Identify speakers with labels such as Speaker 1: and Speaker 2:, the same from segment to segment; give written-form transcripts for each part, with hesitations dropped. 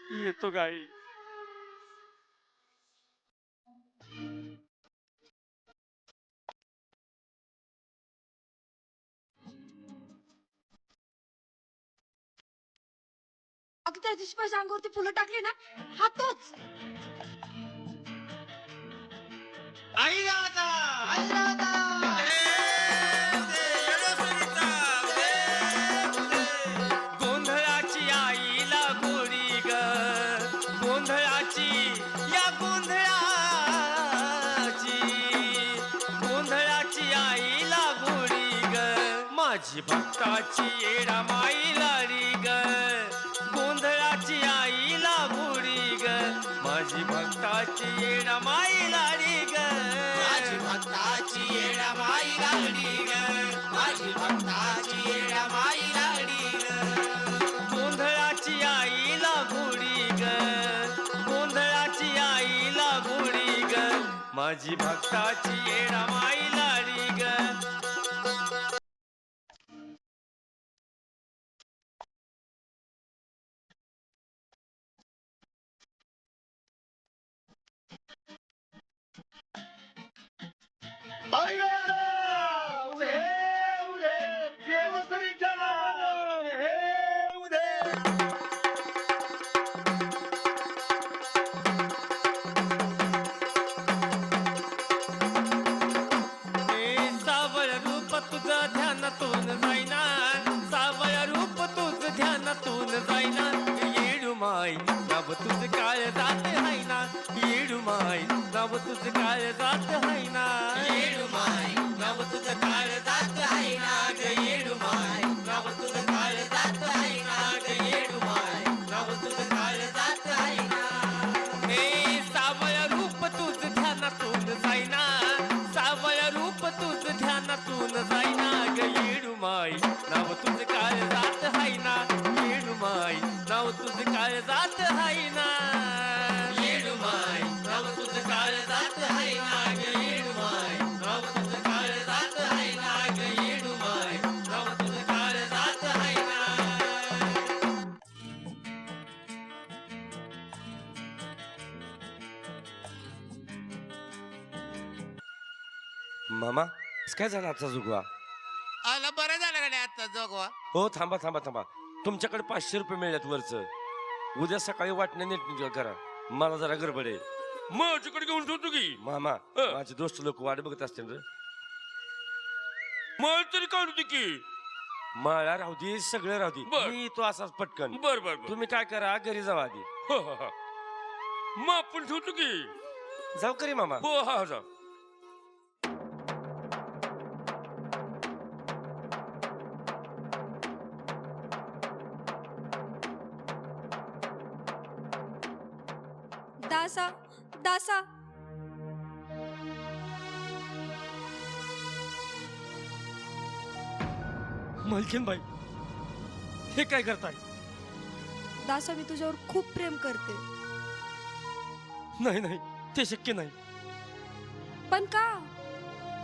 Speaker 1: येतो गाई.
Speaker 2: अगं त्या दिवशी माझ्या अंगावरती फुलं टाकली ना, हा तोच.
Speaker 1: आई राधा
Speaker 3: आई राधा
Speaker 1: गोंधळाची आईला गोडी ग, गोंधळाची या गोंधळाची, गोंधळाची आईला गोडी ग, माझी भक्ताची येडा माई लाडी ग, गोंधळाची आईला गोडी ग, माझी भक्ताची येडा माई लाडी ग,
Speaker 3: माझी भक्ताची येडा माई लाडी ग, माझी भक्ताची येडा माई लाडी ग,
Speaker 1: गोंधळाची आईला गोडी ग, गोंधळाची आईला गोडी ग, माझी भक्ताची येडा माई लाडी ग.
Speaker 4: आई राधा उदे उदे देवसरीच्या हे उदे.
Speaker 1: हे सावळ रूप तुझं ध्यानातून जाईना, सावळ रूप तुझं ध्यानातून जाईना, येडूमाई नाव तुझं काळ जात हायना, येडूमाई नाव तुझं काळ जात हायना,
Speaker 3: येडूमाई नाव तुझं काळ जात आहे ना ग, येडूमाई नाव तुझं काळ जात आहे ना ग, येडूमाई नाव तुझं काळ जात आहे ना.
Speaker 1: हे सावळ रूप तुझं ध्यानातून जाईना, सावळ रूप तुझं ध्यानातून जाईना ग, येडूमाई नाव तुझं काळ जात हायना, येडूमाई नाव तुझं काळ जात हायना,
Speaker 3: येडूमाई नाव तुझं काळ जात आहे ना ग, येडूमाई नाव तुझं काळ जात आहे ना ग, येडूमाई नाव तुझं काळ जात आहे ना.
Speaker 5: मामा काय झालं आजचा जुगवा?
Speaker 3: आला बरं झालं का आता जोगवा?
Speaker 5: हो थांबा थांबा थांबा, तुमच्याकडे 500 रुपये मिळाल्यात वरच. उद्या सकाळी वाटण्या नीट करा, मला जरा गडबड आहे.
Speaker 1: माझ्याकडे घेऊन ठेवतो की
Speaker 5: मामा माझे दोस्त लोक वाट बघत असतील रे.
Speaker 1: मला तरी काढू की.
Speaker 5: माळा राहू दे, सगळं राहू दे,
Speaker 1: बर.
Speaker 5: मी तो असाच पटकन.
Speaker 1: बर बर बर.
Speaker 5: तुम्ही काय करा, घरी जावा आधी.
Speaker 1: मग आपण ठेवतो की.
Speaker 5: जाऊ करी मामा.
Speaker 1: हो हा जा.
Speaker 2: दासा दासा
Speaker 5: मालकीन बाई हे काय करताय?
Speaker 2: दासा मी तुझ्यावर खूप प्रेम करते.
Speaker 5: नाही नाही, ते शक्य नाही.
Speaker 2: पण का?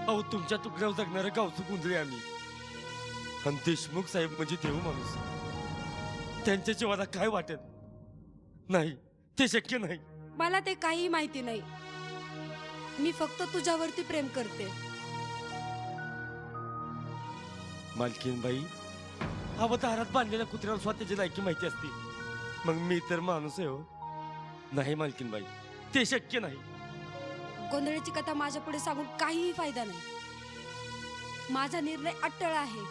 Speaker 5: अहो तुमच्या तुकड्यावर जगणारे गावचं गुंजळे आम्ही, आणि देशमुख साहेब म्हणजे देव माणूस, त्यांच्या जीवाला काय वाटेल? नाही, ते शक्य नाही.
Speaker 2: मला ते काही माहिती नाही. मी फक्त तुझ्यावरती प्रेम करते.
Speaker 5: मालकीन बाई, अहो दारात बांधलेल्या कुत्र्याला स्वतःची लायकी माहिती असते, मग मी तर माणूस आहे हो. नाही मालकीन बाई, ते शक्य नाही.
Speaker 2: गोंधळाची कथा माझ्या पुढे सांगून काहीही फायदा नाही. माझा निर्णय अट्टळ आहे.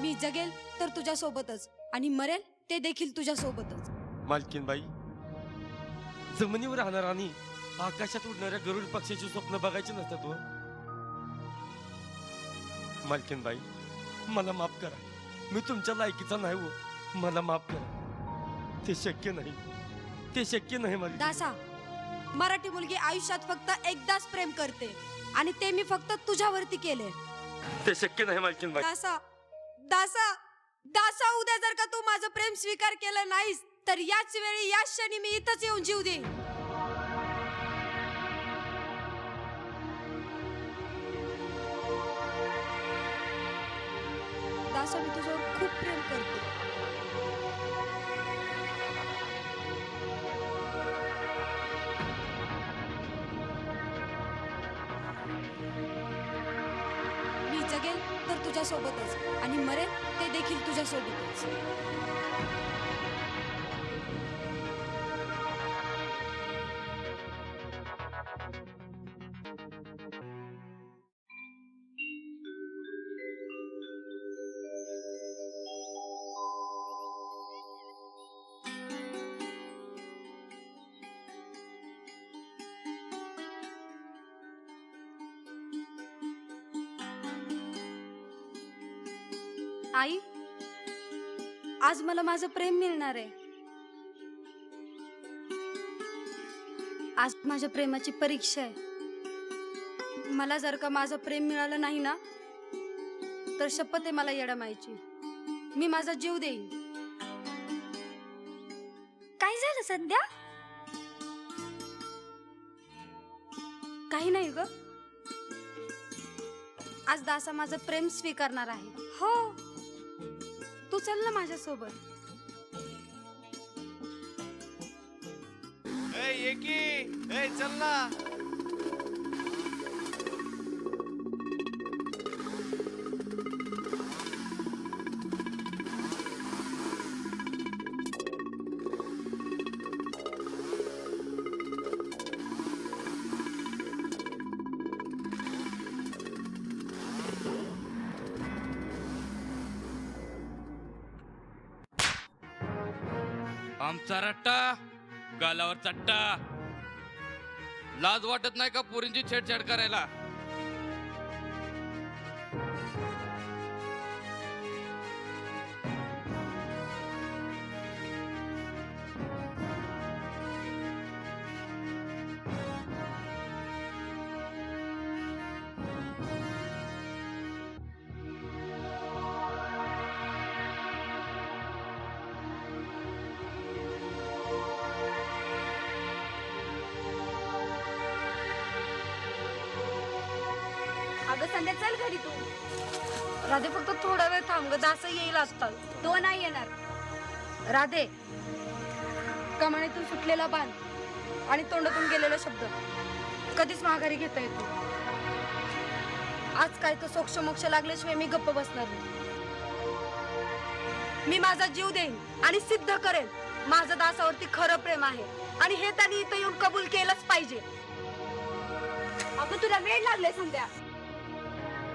Speaker 2: मी जगेल तर तुझ्या सोबतच, आणि मरेल ते देखील तुझ्या सोबतच.
Speaker 5: मालकीन बाई, जमिनीवर राहणार आणि आकाशात उडणाऱ्या गरुड पक्षाची स्वप्न बघायची नसतात हो. मालकीन बाई, मला माफ करा, मी तुमच्या लायकीचा नाही हो. मला माफ करा, ते शक्य नाही, ते शक्य नाही. मला
Speaker 2: दासा, मराठी मुलगी आयुष्यात फक्त एकदाच प्रेम करते, आणि ते मी फक्त तुझ्यावरती केले.
Speaker 5: ते शक्य नाही मालकीन बाई.
Speaker 2: दासा दासा दासा, उद्या जर का तू माझं प्रेम स्वीकार केलं नाहीस, तर याच वेळी याच क्षणी मी इथंच येऊन जीव देईन. दासा, मी तुझ्यावर खूप प्रेम करते. तुझ्या सोबतच आणि मरेल ते देखील तुझ्या सोबतच. आई, आज मला माझं प्रेम मिळणार आहे. आज माझ्या प्रेमाची परीक्षा आहे. मला जर का माझं प्रेम मिळालं नाही ना तर शपथ आहे मला येडमायची. मी माझा जीव देईन. काय झालं संध्या? काही नाही ग. आज दासा माझं प्रेम स्वीकारणार आहे. हो, तू चल ना माझ्यासोबत.
Speaker 4: चल ना.
Speaker 6: आमचा रट्टा गालावर चट्टा. लाज वाटत नाही का पोरींची छेडछाड करायला?
Speaker 2: अगं संध्या चल घरी तू. राधे फक्त थोडा वेळ थांब ग. दास येईल आता. तो नाही येणार. राधे, कमानीतून सुटलेला बाण आणि तोंडातून गेलेला शब्द कधीच माघारी घेता येतो. आज काय तर सोक्ष मोक्ष लागल्याशिवाय मी गप्प बसणार नाही. मी माझा जीव देईन आणि सिद्ध करेन माझं दासावरती खरं प्रेम आहे आणि हे त्यांनी इथं येऊन कबूल केलंच पाहिजे. अगं तुला वेळ लागले संध्या.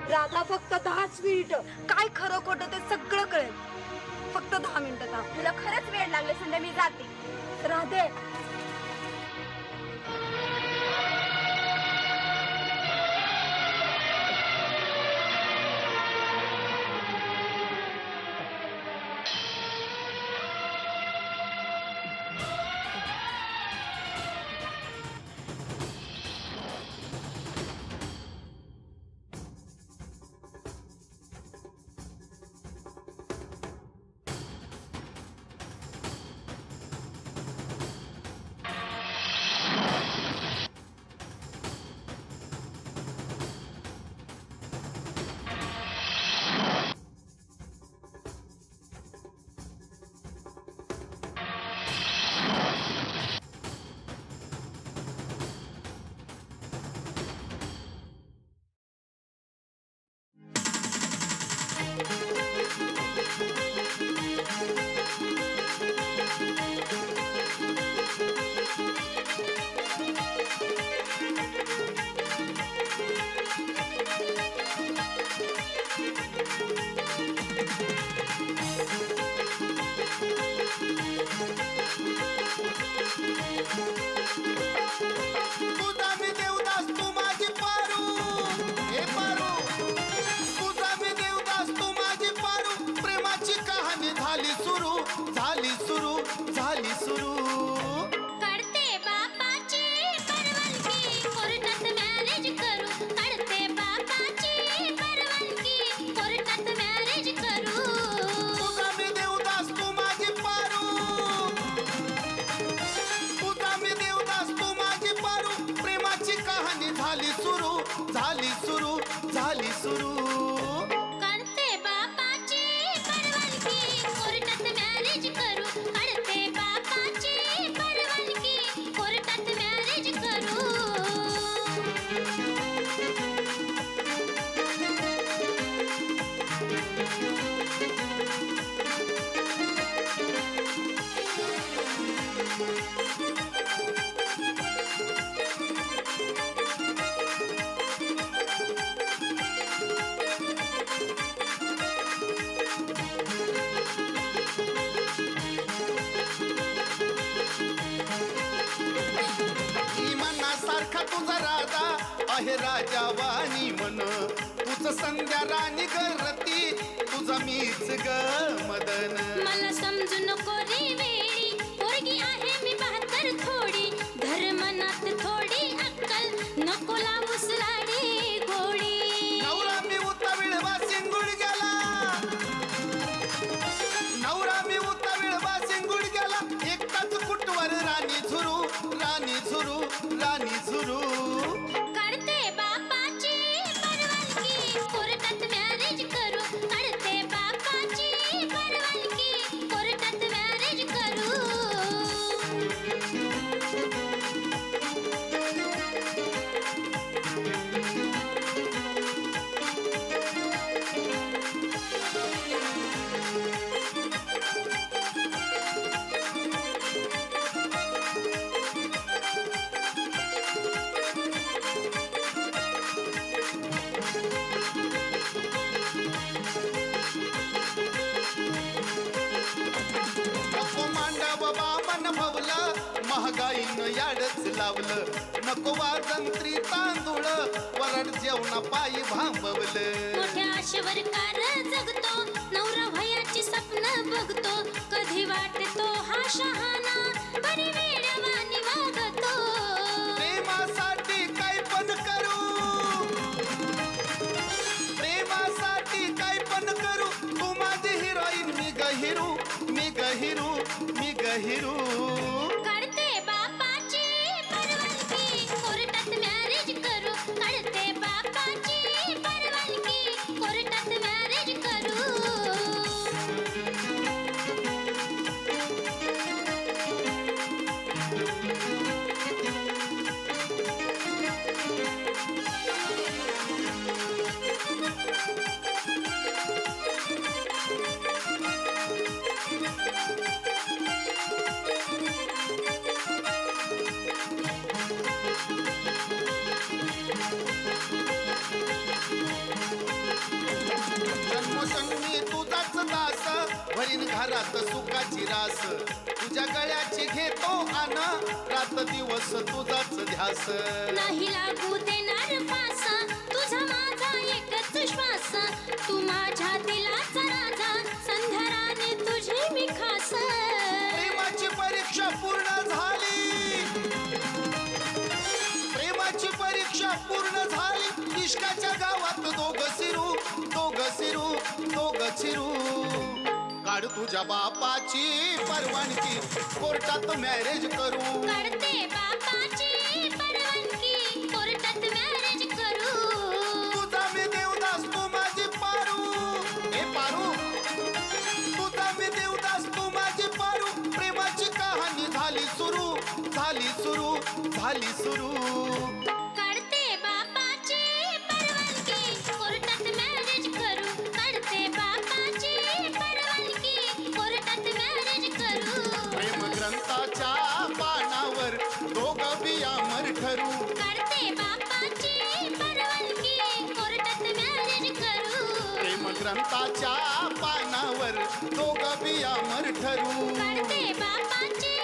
Speaker 2: राधा फक्त 10 मिनिट. काय खरं खोटं ते सगळं कळेल. फक्त 10 मिनिटं थांब. तुला खरंच वेळ लागले संध्या. मी जाते. राधे,
Speaker 4: झाली सुरू.
Speaker 7: करते बापाची परवानगी कोर्टात मॅरेज करू. करते बापाची परवानगी कोर्टात मॅरेज करू.
Speaker 4: आहे राजा वाणी मन तुझ संध्या राणी गरती तुझा मीच ग मदन
Speaker 7: मला समजू नको रे वेळी पोरगी आहे मी बहात्तर थोडी धर्मनात थोडी अक्कल नको लावूस लाडी गोडी
Speaker 4: नवरा मी उतावीळ वासिन गुडघ्याला नवरा मी उतावीळ वासिन गुडघ्याला एकटाच कुटवर राणी झुरू राणी झुरू राणी झुरू
Speaker 7: काढते बापाची परवानगी कोर्टात मॅरेज करू काढते बापाची परवानगी कोर्टात मॅरेज करू
Speaker 4: नको मांडव बामन भवलं महागाईनं याडच लावलं नको वाजंत्री तांदूळ वरड जेवणा पायी भांबवलं
Speaker 7: मोठ्या आशेवर कार जगतो नवरा भयाची स्वप्न बघतो कधी वाटतो हा शहाणा बरी वेडवानी वागतो
Speaker 4: प्रेमासाठी काय पण करू प्रेमासाठी काय पण करू तू माझी हिरोईन मी गहिरू मी गहिरू मी गहिरू
Speaker 7: काढते बापाची परवानगी कोर्टात मॅरेज करू काढते बापाची परवानगी कोर्टात मॅरेज करू
Speaker 4: जन्मोजन्मी तुझाच दास भरीन घरात सुखाची रास तुझ्या गळ्याची घेतो आन रात दिवस तुझाच ध्यास
Speaker 7: नाही लागू देणार फास तुझा माझा एकच श्वास तू माझ्या दिलाचा राजा संध्याराने तुझे मी खास
Speaker 4: प्रेमाची परीक्षा पूर्ण झाली प्रेमाची परीक्षा पूर्ण झाली इश्काच्या गावात दोघ शिरू काढ तुझ्या बापाची परवानगी कोर्टात मॅरेज करू
Speaker 7: काढते बापाची परवानगी कोर्टात मॅरेज करू
Speaker 4: तुझा मी देवदास तू माझी पारू हे पारू तुझा मी देवदास तू माझी पारू प्रेमाची कहाणी झाली सुरू झाली सुरू झाली सुरू
Speaker 7: काढते बापाची परवानगी कोर्टात मॅरेज करू काढते बापाची परवानगी कोर्टात मॅरेज करू
Speaker 4: प्रेम ग्रंथाच्या पानावर दोघं बियामर ठरू
Speaker 7: काढते बापाची परवानगी कोर्टात मॅरेज करू
Speaker 4: प्रेम ग्रंथाच्या पानावर दोघं बियामर ठरू
Speaker 7: काढते बापाची